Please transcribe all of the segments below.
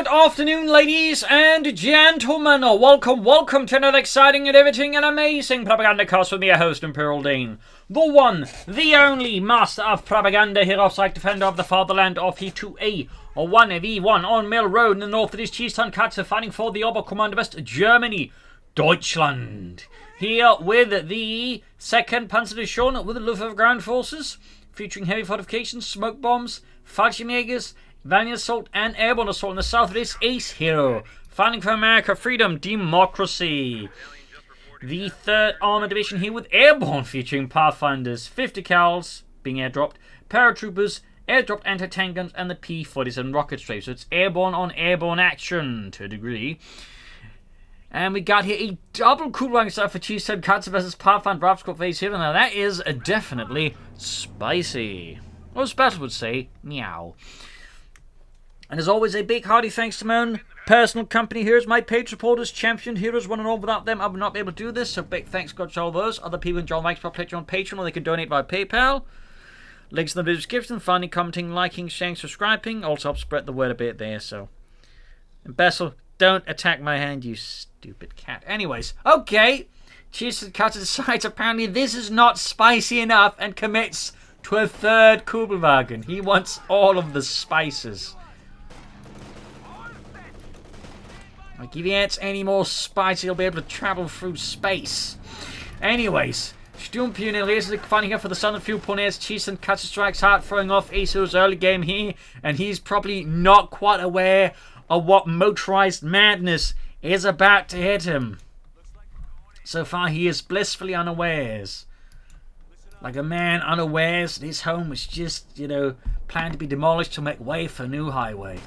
Good afternoon, ladies and gentlemen. Welcome to another exciting and everything and amazing Propagandacast with me, your host, Imperial Dane. The one, the only master of propaganda, Hiro, defender of the fatherland of He2A, or 1v1 on Millroad in the north of his chief Tonkatsu, fighting for the Oberkommando Germany, Deutschland. Here with the 2nd Panzerdivision with the Luftwaffe ground forces, featuring heavy fortifications, smoke bombs, Fallschirmjägers, Valiant Assault and Airborne Assault in the south of this Ace Hero, fighting for America, freedom, democracy. The 3rd Armored Division here with Airborne, featuring Pathfinders, 50 cals being airdropped, paratroopers, airdropped anti-tank guns, and the P-47 rocket strafe. So it's airborne on airborne action to a degree. And we got here a double cool rank start for Chief Tonkatsu versus Pathfinder Draft Squad phase here. Now that is definitely spicy. Most battle would say meow. And as always, a big hearty thanks to my own personal company heroes, my page supporters, champion heroes, one and all. Without them, I would not be able to do this. So big thanks to all those. Other people in John Mike's Patreon on Patreon, or they can donate via PayPal. Links in the video description. Finally, commenting, liking, sharing, subscribing. Also help spread the word a bit there. So, and Bessel, don't attack my hand, you stupid cat. Anyways, okay. Chief Tonkatsu decides apparently this is not spicy enough and commits to a 3rd Kugelwagen. He wants all of the spices. Like, if he adds any more spice, he'll be able to travel through space. Anyways, Sturmpioneer is finding here for the Southern Field Pioneers. Chief Tonkatsu strikes hard, throwing off Ace's early game here, and he's probably not quite aware of what motorized madness is about to hit him. So far, he is blissfully unawares. Like a man unawares, his home was just, planned to be demolished to make way for a new highway.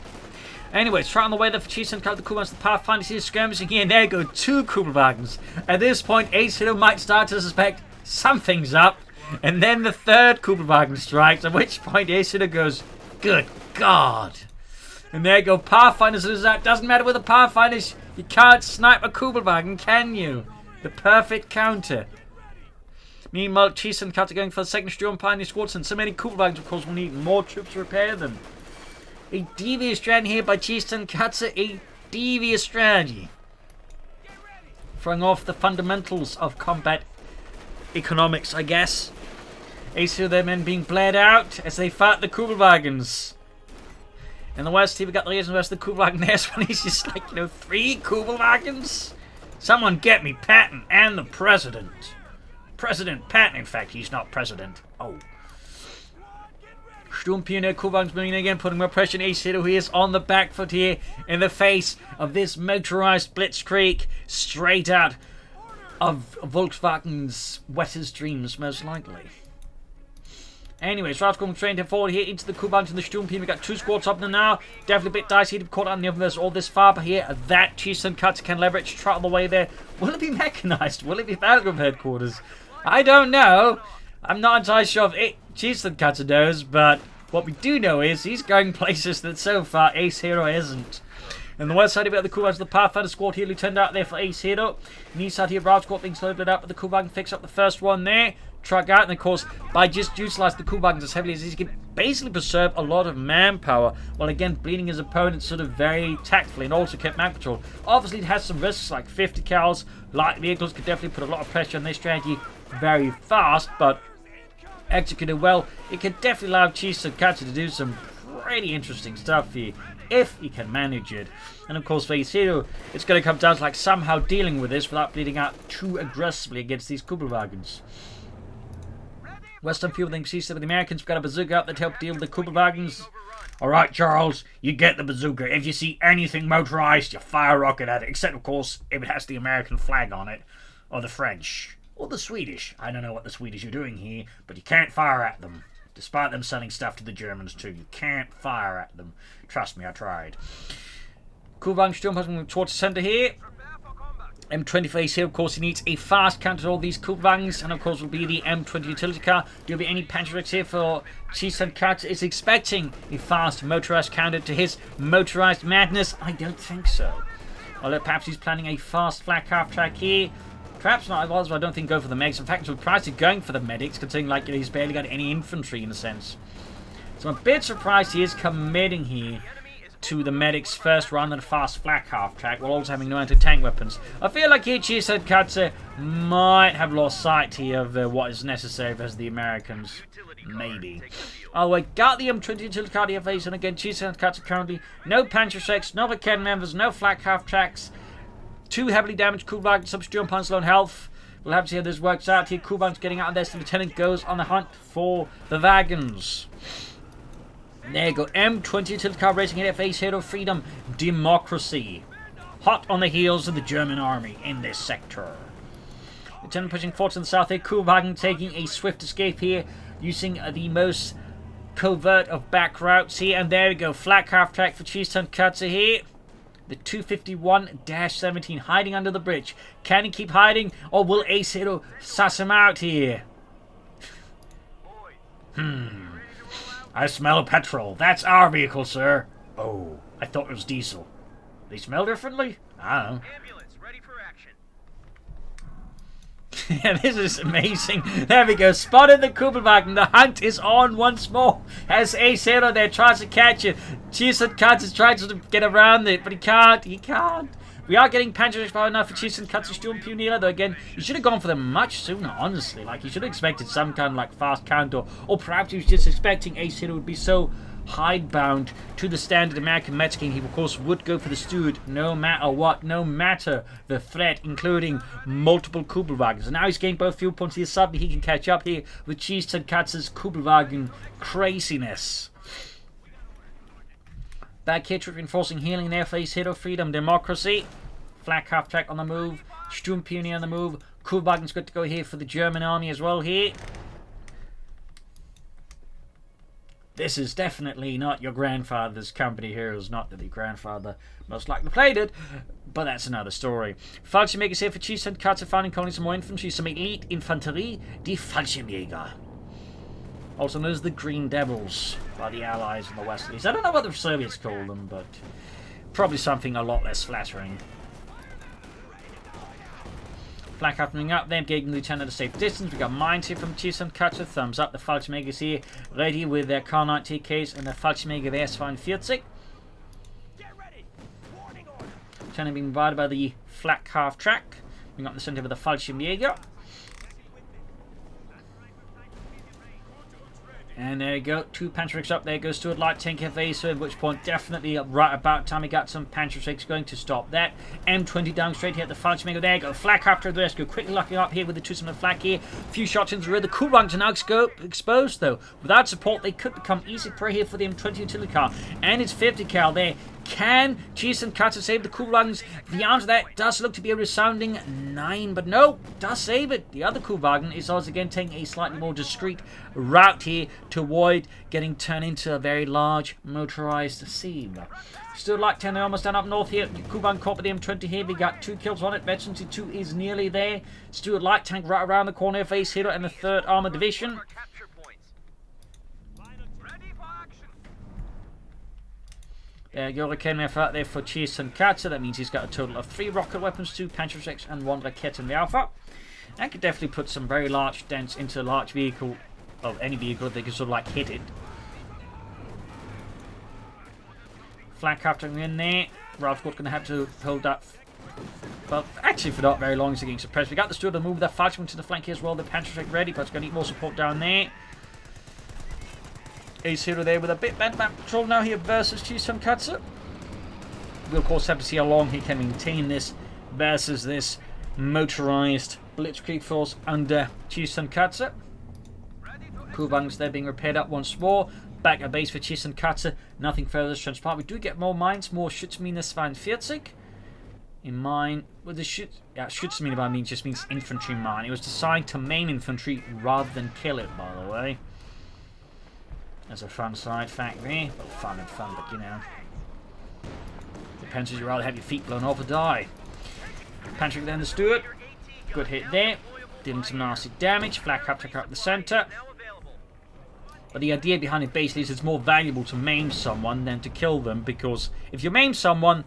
Anyways, try on the way there for Chief Tonkatsu, the Kugelwagens, the Pathfinders here skirmishing here, and there go 2 Kugelwagens. At this point, Ace Hiro might start to suspect something's up, and then the 3rd Kugelwagen strikes, at which point Ace Hiro goes, good God. And there go Pathfinders lose that. Doesn't matter with the Pathfinders, you can't snipe a Kugelwagen, can you? The perfect counter. Meanwhile, Chief Tonkatsu going for the 2nd Sturm Pioneer Squad, and so many Kugelwagens, of course, will need more troops to repair them. A devious strategy here by Chief Tonkatsu, a devious strategy. Throwing off the fundamentals of combat economics, I guess. Ace of their men being bled out as they fight the Kugelwagens. In the west here, we got the reason west the Kugelwagen. There's one, he's just like, 3 Kugelwagens? Someone get me Patton and the President. President Patton, in fact, he's not President. Oh. Sturmpioneer Kugelwagens moving again, putting more pressure on Ace Hiro, who is on the back foot here in the face of this motorized blitzkrieg straight out of Volkswagen's wettest dreams, most likely. Anyways, Rathgorn trained him forward here into the Kugelwagens and the Sturmpioneer. We got 2 squads up there now. Definitely a bit dicey to be caught out in the others all this far, but here that Chief Tonkatsu can leverage. Trot on the way there. Will it be mechanized? Will it be Battlegroup headquarters? I don't know. I'm not entirely sure if Chief Tonkatsu knows, but what we do know is he's going places that so far Ace Hiro isn't. And the west side of it, the Kugelwagens, the Pathfinder squad here, turned out there for Ace Hiro. And east side here, Rav squad being slowed up, but the Kugelwagen picks up the first one there. Truck out, and of course, by just utilising the Kugelwagens as heavily as he can basically preserve a lot of manpower, while again bleeding his opponent sort of very tactfully, and also kept man control. Obviously, it has some risks like 50 cals, light vehicles could definitely put a lot of pressure on this strategy very fast, but executed well, it can definitely allow Chief Tonkatsu to do some pretty interesting stuff here, if he can manage it. And of course for Ace Hiro, it's going to come down to somehow dealing with this without bleeding out too aggressively against these Kugelwagens. Western field thinks he's with the Americans. We've got a bazooka up there to help deal with the Kugelwagens. Alright, Charles, you get the bazooka. If you see anything motorized, you fire a rocket at it. Except, of course, if it has the American flag on it. Or the French. Or the Swedish. I don't know what the Swedish are doing here, but you can't fire at them. Despite them selling stuff to the Germans too. You can't fire at them. Trust me, I tried. Kugelwagen Sturm has moved towards the centre here. M20 face here, of course, he needs a fast counter to all these Kugelwagens, and of course will be the M20 utility car. There'll be any Panzerix here for Chief Tonkatsu is expecting a fast motorized counter to his motorized madness. I don't think so. Although perhaps he's planning a fast flat half track here. Perhaps not, otherwise I don't think go for the medics. In fact, I'm surprised he's going for the medics, considering he's barely got any infantry in a sense. So I'm a bit surprised he is committing here to the medics first rather than a fast flak half track, while also having no anti-tank weapons. I feel like here Tonkatsu might have lost sight here of what is necessary versus the Americans. Maybe. Oh, I got the M20 utility car DFAs, and again, Tonkatsu currently no Panzer Six, no Raketen members, no flak half tracks, 2 heavily damaged Kuhlwagen, substitute on Panzer low health. We'll have to see how this works out here. Kuhlwagen's getting out of there, so the lieutenant goes on the hunt for the wagons. There you go, M20 utility car racing at FA's Hero Freedom Democracy. Hot on the heels of the German army in this sector. Lieutenant pushing forward to the south here. Kuhlwagen taking a swift escape here, using the most covert of back routes here. And there we go, flak half track for Tonkatsu here. The 251-17 hiding under the bridge. Can he keep hiding, or will Ace Hiro suss him out here? I smell petrol. That's our vehicle, sir. Oh, I thought it was diesel. They smell differently? I don't know. Ambulance ready for action. Yeah, this is amazing. There we go. Spotted the Kugelwagen. The hunt is on once more. As Ace Hiro there tries to catch it. Tonkatsu tries to get around it, but he can't. He can't. We are getting Panzer power now for Tonkatsu Sturm Pioneer, though again, he should have gone for them much sooner, honestly. Like, he should have expected some kind of like fast counter, or perhaps he was just expecting Ace Hiro would be so hidebound to the standard American Metzking. He of course would go for the Steward no matter what, no matter the threat, including multiple Kugelwagens. And now he's gained both fuel points here. Suddenly he can catch up here with Tonkatsu's Kugelwagen craziness. Back here, reinforcing healing there for Ace Hiro Freedom Democracy. Flak half track on the move. Sturm Pioneer on the move. Kuhlwagen's good to go here for the German army as well here. This is definitely not your grandfather's company heroes. Not that the grandfather most likely played it, but that's another story. Fallschirmjäger here for Tonkatsu, finding calling some more infantry, some elite Infanterie, die Fallschirmjäger. Also known as the Green Devils by the Allies and the Westlies. I don't know what the Soviets call them, but probably something a lot less flattering. Flak happening up there, getting the lieutenant a safe distance. We got mines here from Tonkatsu. Thumbs up. The Fallschirmjägers here, ready with their Kar 90Ks and the Fallschirmjäger S-42. Lieutenant being provided by the flak half track. We got the center with the Fallschirmjäger. And there you go, 2 Panzer up. There goes Stuart Light Tank FA, so at which point definitely right about time we got some Panzer going to stop that. M20 down straight here at the Fallschirmjäger. There you go, flak after the rescue. Quickly locking up here with the 2 flak here. A few shots into the rear. The Kuhlwagens are now exposed though. Without support, they could become easy prey here for the M20 utility car. And it's 50 cal there. Can Tonkatsu save the Kuhlwagens? The answer to that does look to be a resounding 9, but no, does save it. The other Kuhlwagen is also again taking a slightly more discreet route here to avoid getting turned into a very large motorized sieve. Still like 10, they're almost done up north here. Kuhlwagen caught with the M20 here. We got 2 kills on it. Veterancy 2 is nearly there. Stuart Light Tank right around the corner of Ace Hiro and the 3rd Armored Division. Yoriken out there for Tonkatsu. That means he's got a total of 3 rocket weapons, 2 Panzer 6 and 1 Raketen Alpha. That could definitely put some very large dents into a large vehicle, of any vehicle, if they can sort of like hit it. Flak capturing in there. Ralph's going to have to hold up. Well, actually for not very long he's getting suppressed. We got the Steward to move that Fallschirm to the flank here as well. The Panzer 6 ready, but it's going to need more support down there. Ace Hiro there with a bit bent back patrol now here versus Tonkatsu. We'll of course have to see how long he can maintain this versus this motorized blitzkrieg force under Tonkatsu. Kuhlwagens there being repaired up once more. Back at base for Tonkatsu. Nothing further to transport. We do get more mines, more Schutzmine 42. In mine, with the Schutzmine by means just means infantry mine. It was designed to maim infantry rather than kill it, by the way. That's a fun side fact there. Well, fun and fun, but you know. Depends if you'd rather have your feet blown off or die. Panzer then the Steward. Good hit there. Dealing some nasty damage. Flak up to up the centre. But the idea behind it basically is it's more valuable to maim someone than to kill them, because if you maim someone,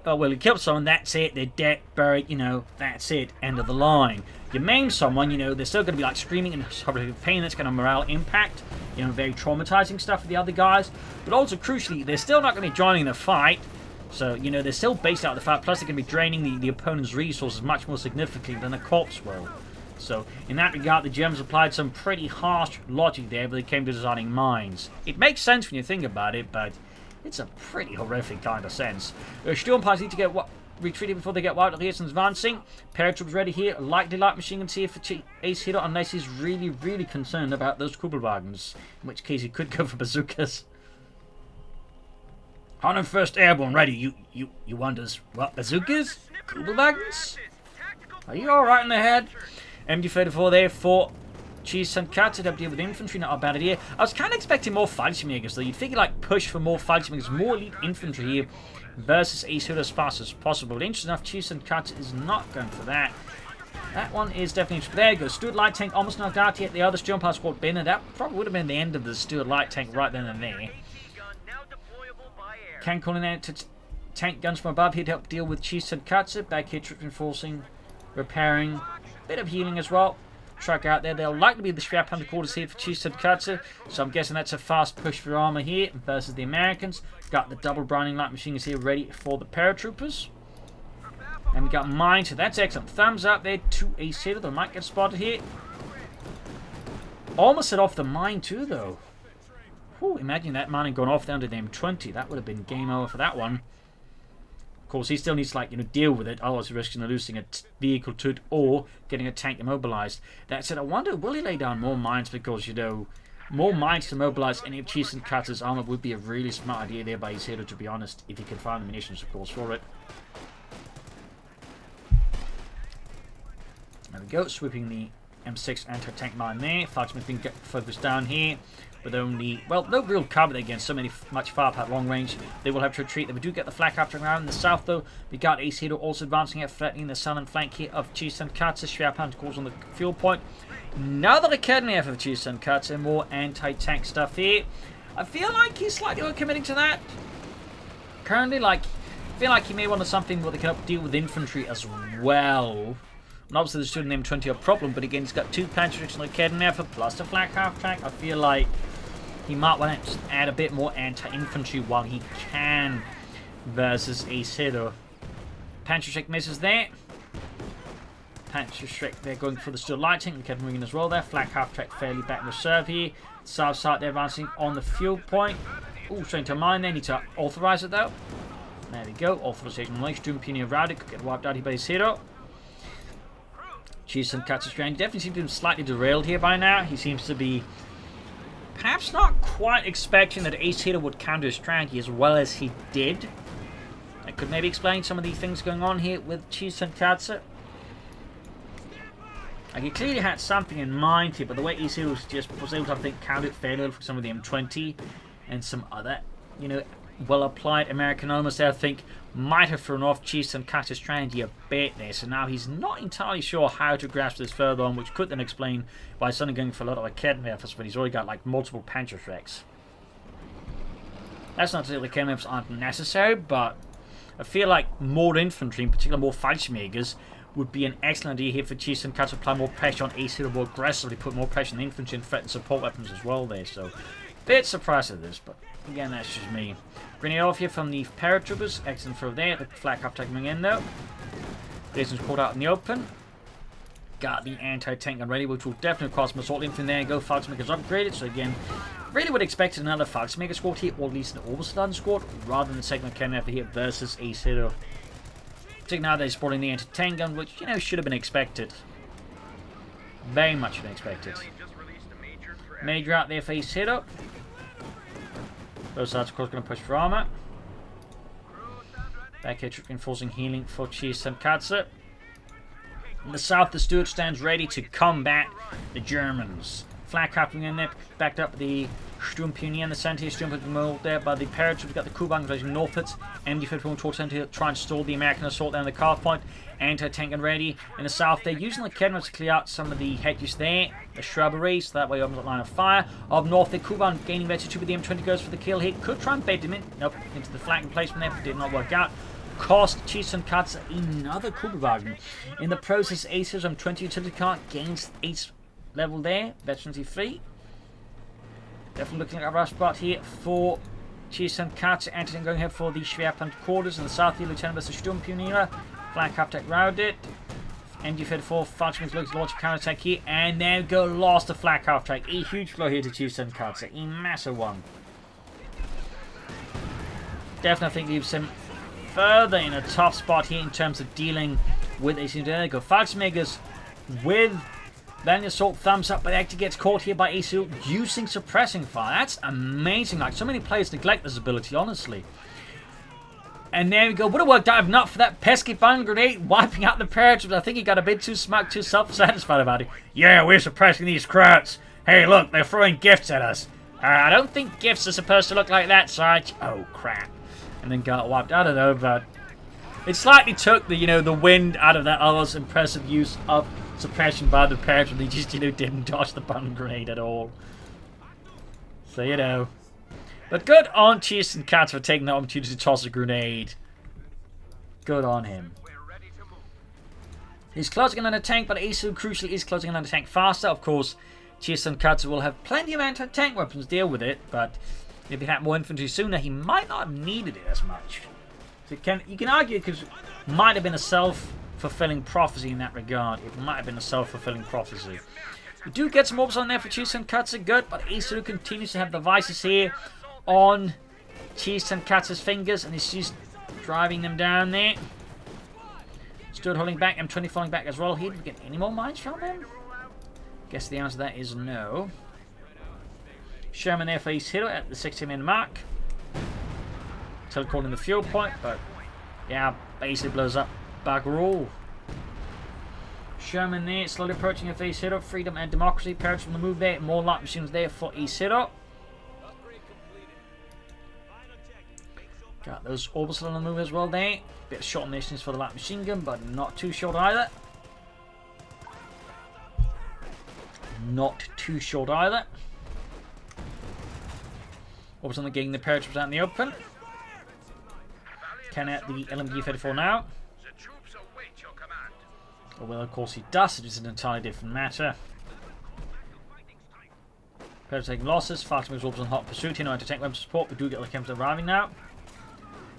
oh, well, you killed someone, that's it, they're dead, buried, you know, that's it, end of the line. You maim someone, you know, they're still going to be like screaming and horrific pain, that's going to morale impact, you know, very traumatizing stuff for the other guys. But also, crucially, they're still not going to be joining the fight. So, you know, they're still based out of the fight, plus they're going to be draining the opponent's resources much more significantly than the corpse will. So, in that regard, the Germans applied some pretty harsh logic there when they came to designing mines. It makes sense when you think about it, but it's a pretty horrific kind of sense. Sturm parties need to get retreated before they get wiped out. Here's advancing. Paratroops ready here. Likely light machine guns here for Ace Hiro, unless he's really, really concerned about those Kugelwagens. In which case he could go for bazookas. 101st Airborne ready. You want us, what, bazookas? Kugelwagens? Are you alright in the head? MD-34 there for Tonkatsu to deal with infantry, not a bad idea. I was kind of expecting more Fallschirmjägers though. You'd figure like push for more Fallschirmjägers, more elite infantry here versus Ace Hiro as fast as possible. But interesting enough, Tonkatsu is not going for that. That one is definitely... There you go. Stuart Light Tank almost knocked out yet. The other Sturm Pass squad bin, and that probably would have been the end of the Stuart Light Tank right then and there. Can call in out to tank guns from above here to help deal with Tonkatsu. Back here, troops enforcing, repairing, bit of healing as well. Truck out there. They'll likely be the strap under quarters here for Tonkatsu. So I'm guessing that's a fast push for armor here versus the Americans. Got the double Browning light machines here ready for the paratroopers. And we got mine, so that's excellent. Thumbs up there to Ace Hiro. They might get spotted here. Almost set off the mine too, though. Whew, imagine that mine going off down to the M20. That would have been game over for that one. Of course, he still needs to, like, you know, deal with it. Otherwise, he's risking losing a vehicle to it or getting a tank immobilized. That said, I wonder, will he lay down more mines? Because, you know, more mines to immobilize any of Tonkatsu's armor would be a really smart idea there by Ace Hiro, to be honest, if he can find the munitions, of course, for it. There we go, sweeping the M6 anti-tank mine there. Falksman's been focused down here with only, well, no real cover against so much firepower at long range. They will have to retreat. We do get the flak after around in the south, though. We got Ace Hiro also advancing out, threatening the southern flank here of Tonkatsu. Schwerpanzer calls on the fuel point. Another academy effort of Tonkatsu. More anti-tank stuff here. I feel like he's slightly overcommitting to that. Currently, like, I feel like he may want something where they can help deal with infantry as well. And obviously, the student M20 a problem, but again, he's got two Panzer on the academy effort plus the flak half track. I feel like he might want to add a bit more anti-infantry while he can versus Ace Hiro. Panzer misses there. Panzer they're going for the Stuart Light Tank. We kept moving as well there. Flak half track fairly back in reserve here. South side they're advancing on the fuel point. Ooh, straight into a mine. They need to authorize it though. There we go. Authorization on Doom Puny around it. Could get wiped out here by Ace Hiro. Tonkatsu's strategy definitely seems to be slightly derailed here by now. He seems to be perhaps not quite expecting that Ace Hiro would counter his strategy as well as he did. That could maybe explain some of the things going on here with Tonkatsu. Like, he clearly had something in mind here, but the way Ace Hiro was able to, I think, counter it fairly well for some of the M20 and some other, you know, well-applied American armors there, I think, might have thrown off Tonkatsu's strategy a bit there. So now he's not entirely sure how to grasp this further on, which could then explain why he's suddenly going for a lot of academy efforts when he's already got like multiple Panzerschrecks. That's not to say the academy efforts aren't necessary, but I feel like more infantry, in particular more Fallschirmjägers, would be an excellent idea here for Tonkatsu to apply more pressure on Ace Hiro, more aggressively put more pressure on the infantry and threaten support weapons as well there. So, bit surprised at this, but again, that's just me. Grenade off here from the paratroopers. Excellent throw there. The flak half coming in though. Jason's caught out in the open. Got the anti-tank gun ready, which will definitely cost some assault infantry there. Go, Falksmaker's upgraded. So again, really would expect another Falksmaker squad here, or at least an Oberstdorf squad, rather than segment cannon effort here versus Ace Hiro. Particularly now they're sporting the anti-tank gun, which, you know, should have been expected. Very much been expected. Major out there for Ace Hiro. Both sides, of course, going to push for armor. Back here, reinforcing healing for Tonkatsu. In the south, the Stuart stands ready to combat the Germans. Flak happening in there, backed up the Sturmpunie in the center. Sturmpunie mold there by the paratroopers. We've got the Kuban rising northwards. MD-51 towards center, trying to stall the American assault down the carve point. Anti-tank and ready. In the south, they're using the Kedma to clear out some of the hedges there, the shrubbery, so that way opens up line of fire. Up north, the Kuban gaining better too, but the M20 goes for the kill here. Could try and bait him in. Nope, into the flank emplacement there, but did not work out. cost Tonkatsu another Kugelwagen. In the process, Aces on 20 utility car gains ace level there. Veterancy 3. Definitely looking like a rough spot here for Tonkatsu. Entering going here for the Schwerpunkt quarters in the south here. Lieutenant vs. Sturmpioniere. Flank half-tech routed. MG-34 Fallschirms looks to launch a counter-attack here. And there we go. Lost the flak half-track. A huge blow here to Tonkatsu. A massive one. Definitely think leaves him further in a tough spot here in terms of dealing with AC. There we go. Fallschirmjägers with then the assault thumbs up, but actually gets caught here by AC using suppressing fire. That's amazing. Like, so many players neglect this ability, honestly. And there we go. Would have worked out if not for that pesky bun grenade wiping out the paratroopers. I think he got a bit too smug, too self-satisfied about it. Yeah, we're suppressing these crowds. Hey, look, they're throwing gifts at us. I don't think gifts are supposed to look like that, Sarge. Oh, crap. And then got wiped. I don't know, but it slightly took the, the wind out of that otherwise impressive use of suppression by the paratroopers. They just, didn't dodge the bun grenade at all. So, But good on Tonkatsu for taking the opportunity to toss a grenade. Good on him. He's closing in on a tank, but Isu crucially is closing in on a tank faster. Of course, Tonkatsu will have plenty of anti-tank weapons to deal with it, but if he had more infantry sooner, he might not have needed it as much. So you can argue because it might have been a self-fulfilling prophecy in that regard. It might have been a self-fulfilling prophecy. We do get some orbs on there for Tonkatsu, good, but Isu continues to have the vices here on Tonkatsu's fingers, and he's just driving them down there. Stood holding back, M20 falling back as well here. Did we get any more mines from him? Guess the answer to that is no. Sherman there for Hiro at the 60-minute mark. Telecalling the fuel point, but yeah, basically blows up Bagaroo. Sherman there, slowly approaching Hiro. Freedom and democracy. Parrots from the move there. More light machines there for Hiro. Got those orbitals on the move as well there. Bit of short missions for the light machine gun, but not too short either. Not too short either. Orbitals on getting the paratroopers out in the open. Can at the LMG-34 now. Oh, well, of course he does. It is an entirely different matter. Paratroopers taking losses. Fast moves orbitals on hot pursuit. No anti-tank weapon support. We do get the chemicals arriving now.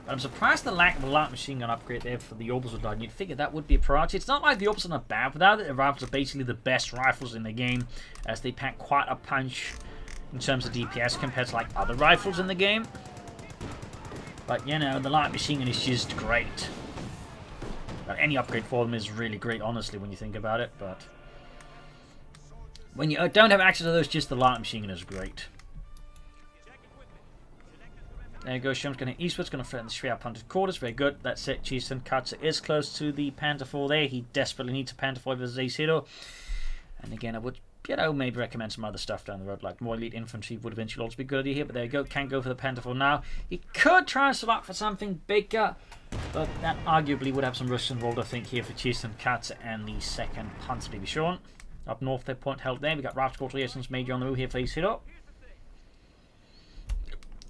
But I'm surprised the lack of a light machine gun upgrade there for the orbitals done. You'd figure that would be a priority. It's not like the orbitals are not bad without it. The rifles are basically the best rifles in the game, as they pack quite a punch in terms of DPS compared to like other rifles in the game. But the light machine gun is just great. But any upgrade for them is really great, honestly, when you think about it. But when you don't have access to those, just the light machine gun is great. There you go, Sherman's going to eastwards, going to threaten the Schwerpunkt quarters. Very good. That's it. Tonkatsu is close to the Panther 4 there. He desperately needs a Panther 4 versus Hiro. And again, I would, maybe recommend some other stuff down the road, like more elite infantry would eventually also be a good idea here. But there you go. Can't go for the Panther 4 now. He could try and select for something bigger, but that arguably would have some risks involved, I think, here for Tonkatsu and the second Panzer Division. Up north, their point held there. We got Raft Quarterliations Major on the move here for Hiro.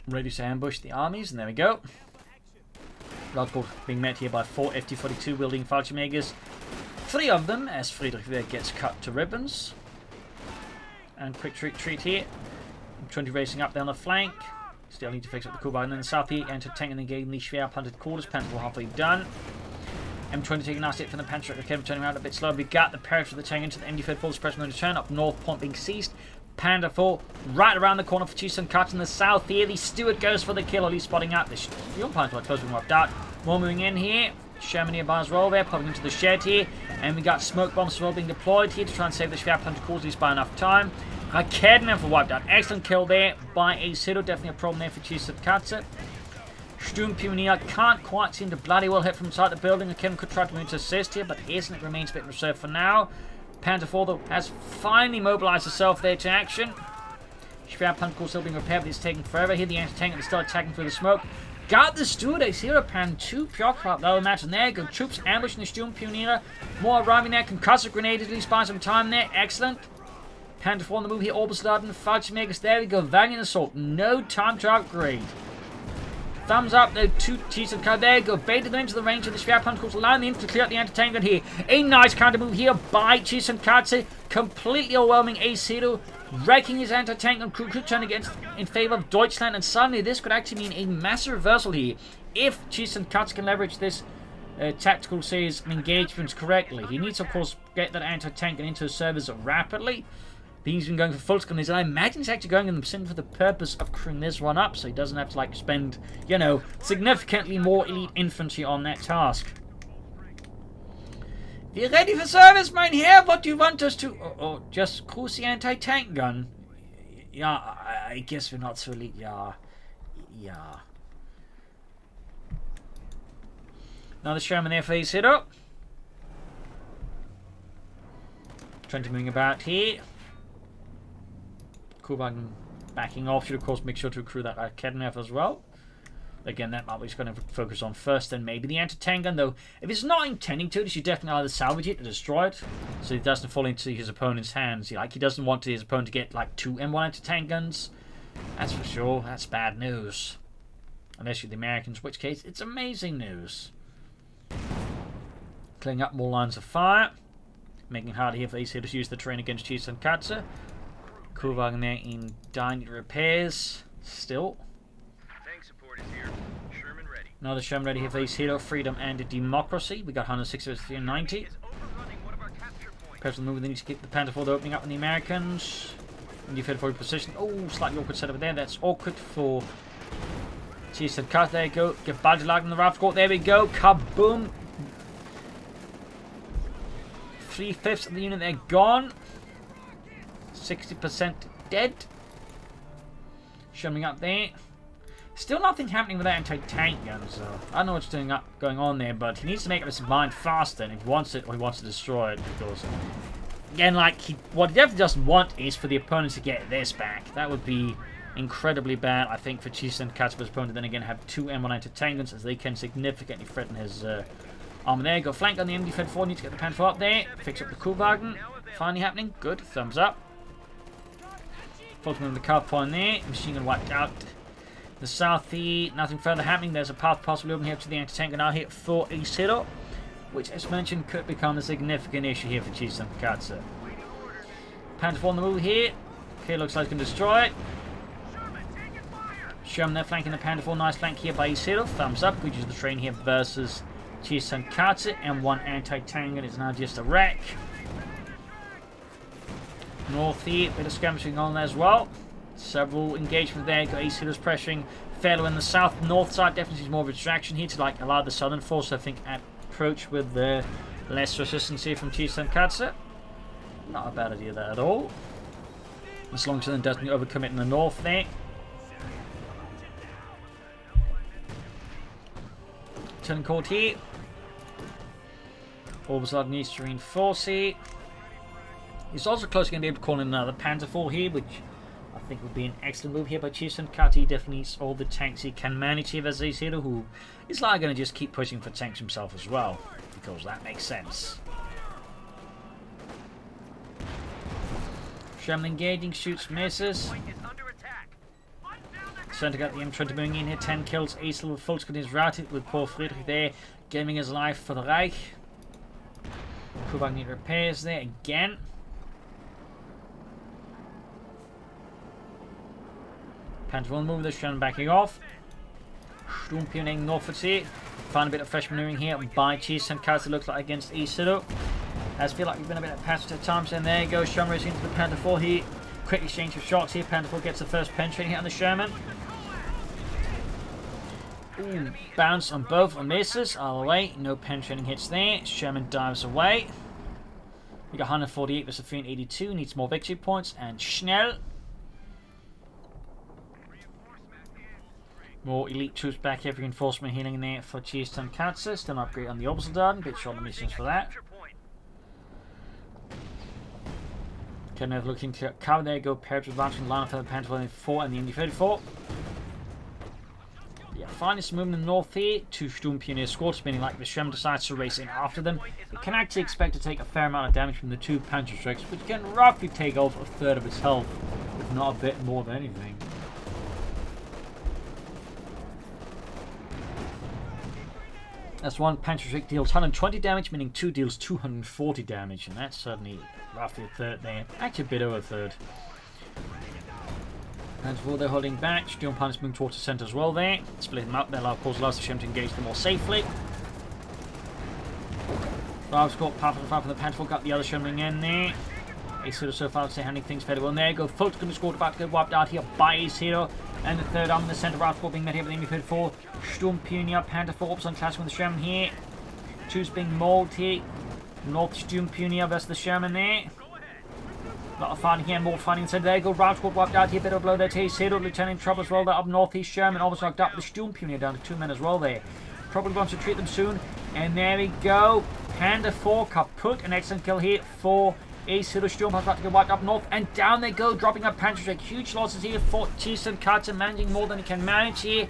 Ready to ambush the armies, and there we go. Radcourt being met here by 4 FT-42 wielding Fallschirmjägers. 3 of them, as Friedrich there gets cut to ribbons. And quick retreat here. 20 racing up down the flank. Still need to fix up the Kuba. And then the south here, enter-tank and engaging the Schwerpunkt quarters. Panther halfway done. M20 taking a nasty hit from the Panther. Kevin turning around a bit slow. We got the paratroopers of the tank into the MD-34 suppression going to turn. Up north, point being seized. Panther 4 right around the corner for Tonkatsu in the south here. The Steward goes for the kill, at least spotting out the fuel plant quite close, being wiped out. More moving in here. Sherman nearby as well there, popping into the shed here. And we got smoke bombs as well being deployed here to try and save the Schwerpunkt quarters, at least by enough time. Kedner for wiped out. Excellent kill there by Hiro. Definitely a problem there for Tonkatsu. Sturmpioniere can't quite seem to bloody well hit from inside the building. Kim could try to move to assist here, but isn't. It remains a bit in reserve for now. Panther 4 though has finally mobilized herself there to action. Schwerpunkt core still being repaired, but it's taking forever. Here the anti-tank is still attacking through the smoke. Got the Steward, Hiro Pan 2 Pjokra. That'll match. And there you go. Troops ambushing the Sturmpioniere. More arriving there. Concussive grenade at least by some time there. Excellent. Panther 4 on the move here. Orbitals and Fallschirmjägers. There we go. Valiant assault. No time to upgrade. Thumbs up, the two Chisenkai there go baited them into the range of the Schwerpunkt, allowing the infantry to clear out the anti-tank gun here. A nice counter move here by Chisenkatsu, completely overwhelming Ace Hiro, wrecking his anti-tank gun crew turn against in favor of Deutschland, and suddenly this could actually mean a massive reversal here if Chisenkatsu can leverage this tactical series of engagements correctly. He needs, of course, get that anti-tank gun into his service rapidly. He's been going for full screens, and I imagine he's actually going in them simply for the purpose of crewing this one up, so he doesn't have to like spend, you know, significantly more elite infantry on that task. We're ready for service, mein Herr. What do you want us to? Oh, just cruise the anti-tank gun. Yeah, I guess we're not so elite. Yeah. Another Sherman there for his hit up. Trying to moving about here. Kuban backing off. Should of course make sure to accrue that Kednev as well. Again, that map he's going to focus on first, then maybe the anti-tank gun, though. If it's not intending to, he should definitely either salvage it or destroy it, so it doesn't fall into his opponent's hands. Like, he doesn't want his opponent to get like 2 M1 anti-tank guns. That's for sure. That's bad news. Unless you're the Americans, in which case it's amazing news. Clearing up more lines of fire, making it harder here for these here to use the terrain against Chisenkatsu. Kuban there in dying repairs. Still. Tank support is here. Sherman ready. Another Sherman ready here for these Hero, Freedom and Democracy. We got 160 versus 390. Personal move, they need to keep the Panther 4 opening up on the Americans. And you've had for position. Oh, slightly awkward setup there. That's awkward for Chisenkatsu. There you go. Get Badgelag in the Rafcourt. There we go. Kaboom. 3/5 of the unit there gone. 60% dead. Shoving up there. Still nothing happening with that anti-tank gun, so I don't know what's going on there, but he needs to make up his mind faster, and if he wants it, or he wants to destroy it, because again, like, what he definitely doesn't want is for the opponent to get this back. That would be incredibly bad, I think, for Chisenkatsu's opponent. Then again, have 2 M1 anti-tank guns, as they can significantly threaten his armor there. Go flank on the MD Fed 4, need to get the Panther up there. Fix up the Kuhwagen. Finally happening. Good. Thumbs up. Focus on the car point there. Machine gun wiped out. The south here, nothing further happening. There's a path possibly open here to the anti-tank gun out here for a Hiro, which, as mentioned, could become a significant issue here for Chisenkatsu. Panther 4 on the move here. Okay, looks like he can destroy it. Sherman there flanking the Panther 4. Nice flank here by Hiro. Thumbs up. Good use of the train here versus Chisenkatsu. M1 anti-tank gun is now just a wreck. North here, bit of skirmishing on there as well. Several engagements there. Got Ace Hiro's pressuring fairly in the south. North side definitely sees more of a distraction here to like allow the southern force, I think, approach with the less resistance here from Chisenkatsu. Not a bad idea there at all. As long as it doesn't overcommit in the north there. Turning court here. Orbisard needs to reinforce here. He's also close going to be able to call in another Panther 4 here, which I think would be an excellent move here by Chisenkatsu. He definitely needs all the tanks he can manage here as Ace Hiro, who is likely going to just keep pushing for tanks himself as well, because that makes sense. Sherman engaging, shoots, misses. Center got the M20 moving in here, 10 kills. Ace Hiro with full screen is routed with Paul Friedrich there, giving his life for the Reich. Kuban need repairs there again. Panther 1 move, this Sherman backing off. Sturmpioning northwards here. Find a bit of fresh maneuvering here by Chisenkatsu, looks like against Ace Hiro. As feel like we've been a bit of passive at times, and there you go, Sherman racing into the Panther 4 here. Quick exchange of shots here. Panther 4 gets the first penetrating hit on the Sherman. Ooh, bounce on both and misses. All the way, no penetrating hits there. Sherman dives away. We got 148 versus 382. Needs more victory points. And Schnell. More elite troops back here for reinforcement healing in there for Chisenkatsu. Still an upgrade on the Obersoldaten. Bit short on the missions for that. Kednev looking to cover there. Go paired with advancing line for the Panther 4 and the MD-34. Yeah, finally some movement in the north here. 2 Sturm Pioneer squads, meaning like the Sherman decides to race in after them. It can actually expect to take a fair amount of damage from the 2 Panzer strikes, which can roughly take off a third of its health, if not a bit more than anything. That's one Panzerschreck deals 120 damage, meaning 2 deals 240 damage, and that's certainly roughly a third there. Actually, a bit over a third. And for they're holding back, Sturmpanzer is moving towards the centre as well there. Split them up, they'll of course allow the Shem to engage them more safely. I've got part of the Panther got the other Sherman in there. Ace Hiro so far is handling things fairly well. And there you go, Fult's going to score, about to get wiped out here by Ace Hiro. And the third arm in the centre, Ralph being met here by the enemy pit 4. Sturm Pioneer, Panther 4 ups on clash with the Sherman here. Two's being mauled here. North Sturm Pioneer versus the Sherman there. A lot of fighting here, more fighting inside. There you go, Ralph wiped out here, bit of a blow there to Ace Hiro. Lieutenant Trouble as well there up northeast. Sherman almost knocked up with the Sturm Pioneer down to 2 men as well there. Probably wants to treat them soon. And there we go. Panda 4 kaput. An excellent kill here for Ace Hiro. Sturmpanzer about to get wiped up north. And down they go. Dropping up Panzerschreck. Huge losses here for Tonkatsu. Managing more than he can manage here.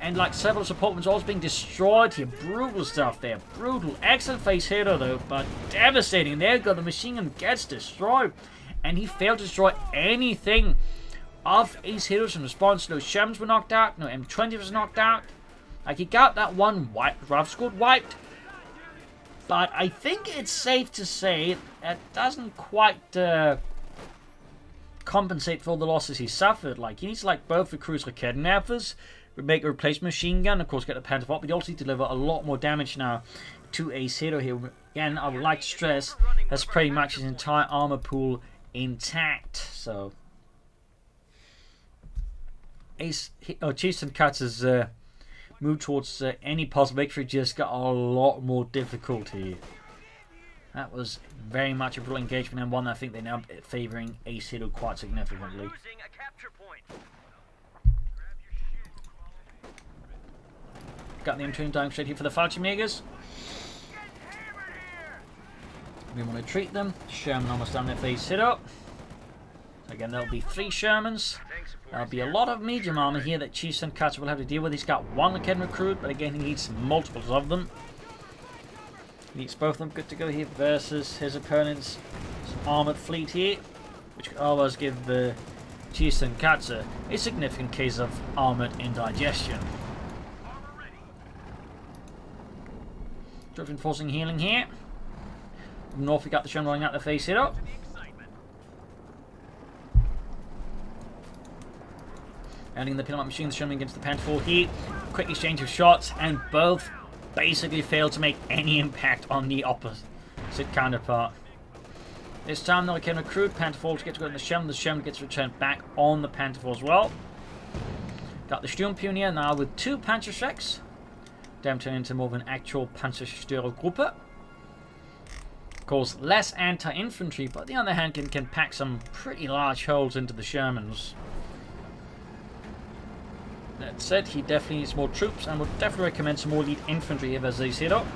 And like several support ones also being destroyed here. Brutal stuff there. Brutal. Excellent face Hiro though. But devastating. There you go. The machine gun gets destroyed. And he failed to destroy anything of Ace Hiro's in response. No Shermans were knocked out. No M20 was knocked out. Like, he got that one rough squad wiped. But I think it's safe to say that doesn't quite compensate for all the losses he suffered. Like, he needs to, like, both recruit Raketenwerfers, make a replacement machine gun, of course, get the Panther up, but he also deliver a lot more damage now to Ace Hiro here. Again, I would like to stress that's pretty much his entire armor pool intact. So, Chief Tonkatsu's move towards any possible victory just got a lot more difficulty. That was very much a brutal engagement, and one that I think they're now favouring Ace Hiro quite significantly. Got the M2 dying straight here for the Fallschirmjägers. We want to treat them. Sherman almost down there for Ace Hiro. So again, there'll be 3 Shermans. There'll be a lot of medium armor here that Chief Tonkatsu will have to deal with. He's got 1 Raketten recruit, but again, he needs multiples of them. He needs both of them good to go here versus his opponent's armored fleet here, which could always give the Chief Tonkatsu a significant case of armored indigestion. Reinforcing healing here. From north, we got the Sherman rolling out the face Hiro. Adding the pin-up machine, the Sherman against the Panther 4 here. Quick exchange of shots, and both basically failed to make any impact on the opposite counterpart. This time, the Raketten recruit, Panther 4 gets to go in the Sherman gets returned back on the Panther 4 as well. Got the Sturm Pioneer now with 2 Panzerschrecks. Them turn into more of an actual Panzerstörergruppe. Of course, less anti-infantry, but on the other hand can pack some pretty large holes into the Shermans. That said, he definitely needs more troops, and would definitely recommend some more elite infantry here as Ace Hiro.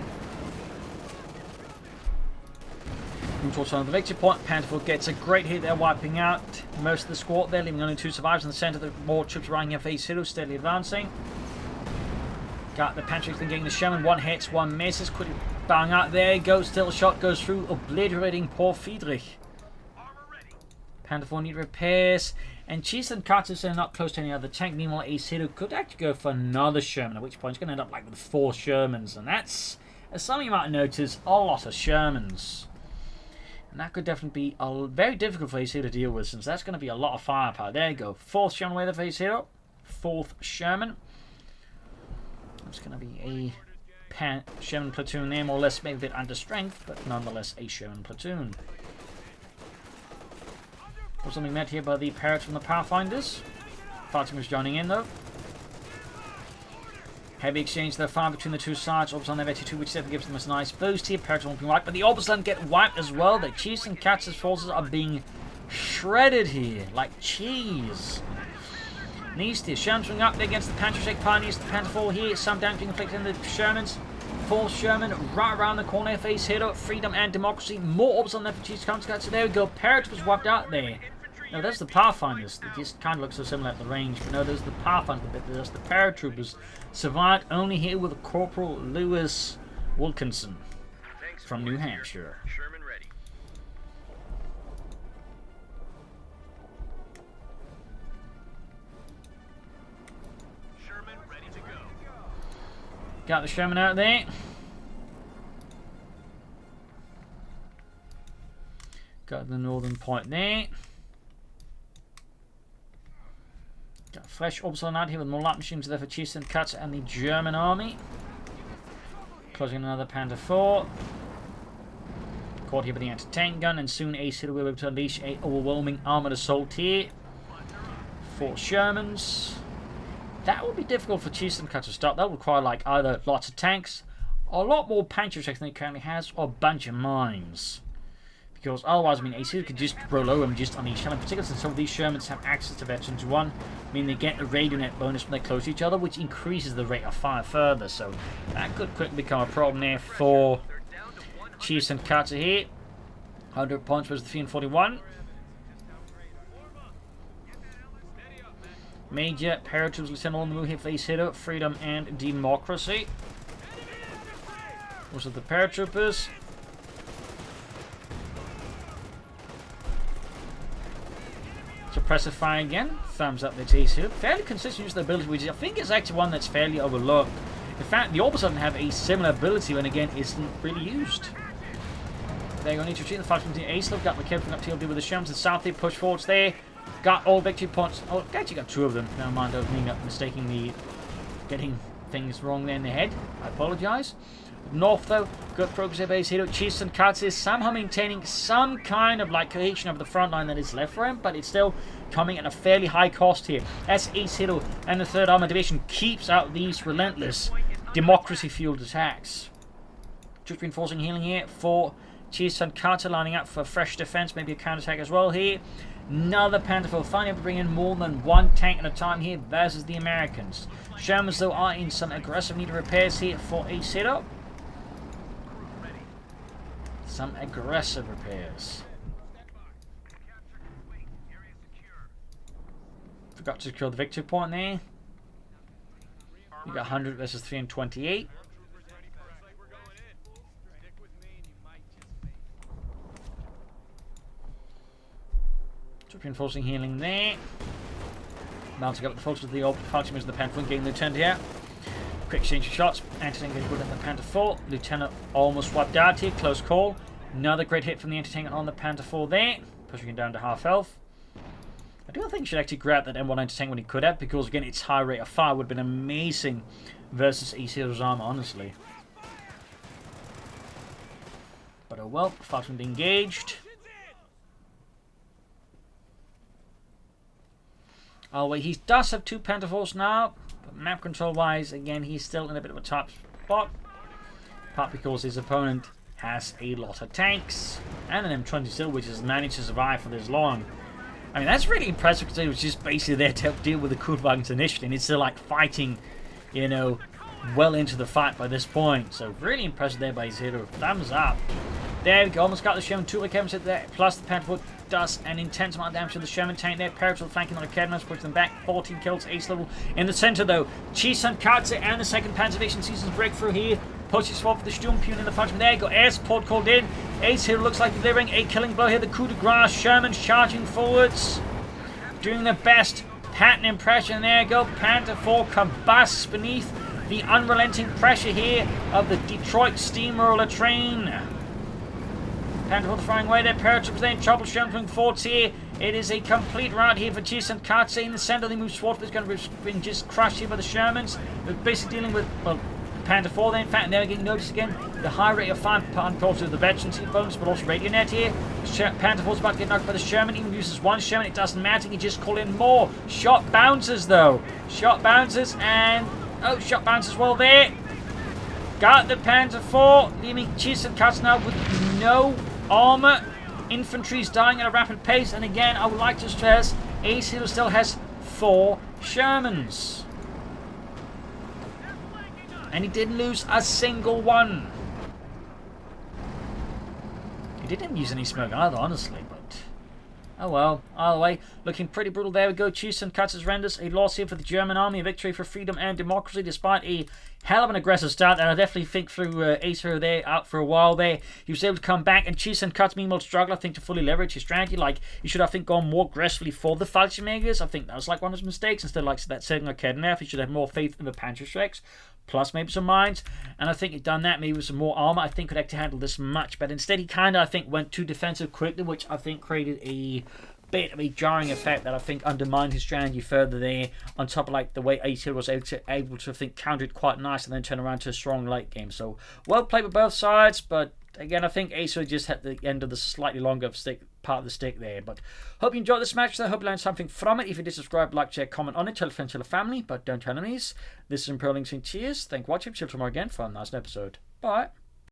Towards on the victory point, Panther 4 gets a great hit there, wiping out most of the squad there, leaving only 2 survivors in the centre. The more troops arriving here for Ace Hiro, steadily advancing. Got the Panzerschrecks getting the Sherman, 1 hits, 1 misses, quickly bang out. There he goes, still a shot goes through, obliterating poor Friedrich. Panther 4 need repairs. And Chief Tonkatsu are not close to any other tank. Meanwhile, Ace Hiro could actually go for another Sherman, at which point he's going to end up like with 4 Shermans. And that's, as some of you might notice, a lot of Shermans. And that could definitely be very difficult for Ace Hiro to deal with, since that's going to be a lot of firepower. There you go. 4th Sherman away there for Ace Hiro. 4th Sherman. It's going to be a Sherman platoon there, more or less, maybe a bit under strength, but nonetheless a Sherman platoon. Also being met here by the Parrots from the Pathfinders. Fatimos joining in though. Heavy exchange there far between the 2 sides. Orbs on their V2, which definitely gives them a nice boost here. Parrots won't be wiped, but the Orbs don't get wiped as well. The Chief Tonkatsu's forces are being shredded here like cheese. Needs to Sherman swing up there against the Panzerschreck Pioneers. The Panther 4 here. Some damage being inflicted on the Shermans. 4th Sherman right around the corner. Face Hiro. Freedom and democracy. More orbs on there for Chief Tonkatsu. So there we go. Parrot was wiped out there. No, that's the Pathfinders. They just kind of look so similar at the range. But no, there's the Pathfinder bit. There's the paratroopers. Survived only here with Corporal Lewis Wilkinson from New Hampshire. Sherman ready. Sherman ready to go. Got the Sherman out there. Got the northern point there. Got a fresh Upsilon out here with more light machines there for Chiefs and Cuts and the German army. Closing another Panther IV. Caught here by the anti-tank gun, and soon Ace Hiro will be able to unleash a overwhelming armoured assault here. 4 Shermans. That would be difficult for Chiefs and Cuts to stop. That would require like either lots of tanks, or a lot more Panther than he currently has, or a bunch of mines. Because otherwise, I mean, Ace Hiro could just roll over and just unleash hell. In particular, since some of these Shermans have access to Veterans 1, I mean, they get a radio net bonus when they're close to each other, which increases the rate of fire further. So that could quickly become a problem there for Chiefs and Cuts here. 100 points versus 341. Major paratroops lieutenant on the move here for Ace Hiro, freedom and democracy. Most of the paratroopers. Suppressive fire again. Thumbs up the Ace Hiro. Fairly consistent use of the ability, which I think is actually one that's fairly overlooked. In fact, the Orbis doesn't have a similar ability when again isn't really used. They're going to retreat the fight from the Ace. Got McKelvin up TLD with the Shermans and South. They push forwards there. Got all victory points. Oh, actually got 2 of them. Never mind, I was mistakenly getting things wrong there in the head. I apologise. North, though, good progress there by Ace Hiro. Chiefs and Cuts is somehow maintaining some kind of like cohesion of the front line that is left for him, but it's still coming at a fairly high cost here. As Ace Hiro and the 3rd Armored Division keeps out these relentless democracy-fueled attacks. Just reinforcing healing here for Chiefs and Cuts, lining up for fresh defense, maybe a counter-attack as well here. Another Panther IV, finally able to bring in more than 1 tank at a time here versus the Americans. Shermans, though, are in some aggressive need of repairs here for Ace Hiro. Some aggressive repairs. Forgot to secure the victory point there. We got 100 versus 328. Reinforcing healing there. Mounting up the forces of the old function of the Panther, getting the Lieutenant here. Quick exchange of shots. Anti-tank getting good at the Panther 4. Lieutenant almost wiped out here. Close call. Another great hit from the anti-tank on the Panther 4 there. Pushing him down to half health. I do think he should actually grab that M1 anti-tank when he could have, because again its high rate of fire would have been amazing versus Ace Hiro's armor, honestly. But oh well, Falcon engaged. Oh wait, he does have 2 Panther 4s now, but map control wise, again, he's still in a bit of a top spot. Part because his opponent has a lot of tanks and an M20 still, which has managed to survive for this long. I mean, that's really impressive because it was just basically there to help deal with the Kurwagens initially, and it's still like fighting, you know, well into the fight by this point. So really impressive there by Hiro. Thumbs up. There we go, almost got the Sherman 2 Recavens there, plus the Panther 4 does an intense amount of damage to the Sherman tank there. Paratrooper flanking on the Recavens, push them back. 14 kills, ace level. In the center though, Chiefs and Cuts and the 2nd Panzer Division seasons breakthrough here. Pushes forward for the Sturmpeon in the front. There you go, air support called in. Ace Hiro looks like delivering a killing blow here. The coup de grace, Sherman's charging forwards. Doing their best pattern impression. There you go, Panther 4 combusts beneath the unrelenting pressure here of the Detroit steamroller train. Panther 4 flying away there, paratroopers there in trouble, Sherman forwards here. It is a complete rout here for Chiefs and Cuts in the center. They move forward, but it's going to be just crushed here by the Shermans. They're basically dealing with, well, Panther 4 there, in fact, they're getting noticed again. The high rate of fire unfolds with the veterans bonus, but also radio net here. Panther 4's about to get knocked by the Sherman. Even uses 1 Sherman, it doesn't matter. He just call in more. Shot bounces though. Shot bounces and oh, shot bounces well there. Got the Panther 4, leaving Chiefs and Cuts now with no armor. Infantry's dying at a rapid pace, and again, I would like to stress, Ace Hiro still has 4 Shermans. And he didn't lose a single one. He didn't use any smoke either, honestly, but Oh well, either way, looking pretty brutal. There we go. Tonkatsu renders a loss here for the German army, a victory for freedom and democracy, despite a hell of an aggressive start. And I definitely think through Hiro there, out for a while there, he was able to come back. And Tonkatsu meanwhile struggled, I think, to fully leverage his strategy. Like, he should, I think, gone more aggressively for the Fallschirmjägers. I think that was like one of his mistakes. Instead of like that setting like Kednev, he should have more faith in the Panzerschrecks, plus maybe some mines. And I think he'd done that, maybe with some more armor, I think could actually handle this much. But instead, he kind of, I think, went too defensive quickly, which I think created a bit of a jarring effect that I think undermined his strategy further there, on top of like the way Hiro was able to I think counter it quite nice and then turn around to a strong late game. So well played with both sides, but again I think Hiro just had the end of the slightly longer part of the stick there. But hope you enjoyed this match. I hope you learned something from it. If you did, subscribe, like, share, comment on it, tell a friend, tell a family, but don't tell enemies. This is Imperial saying cheers, thank you for watching, till tomorrow again for a nice episode. Bye.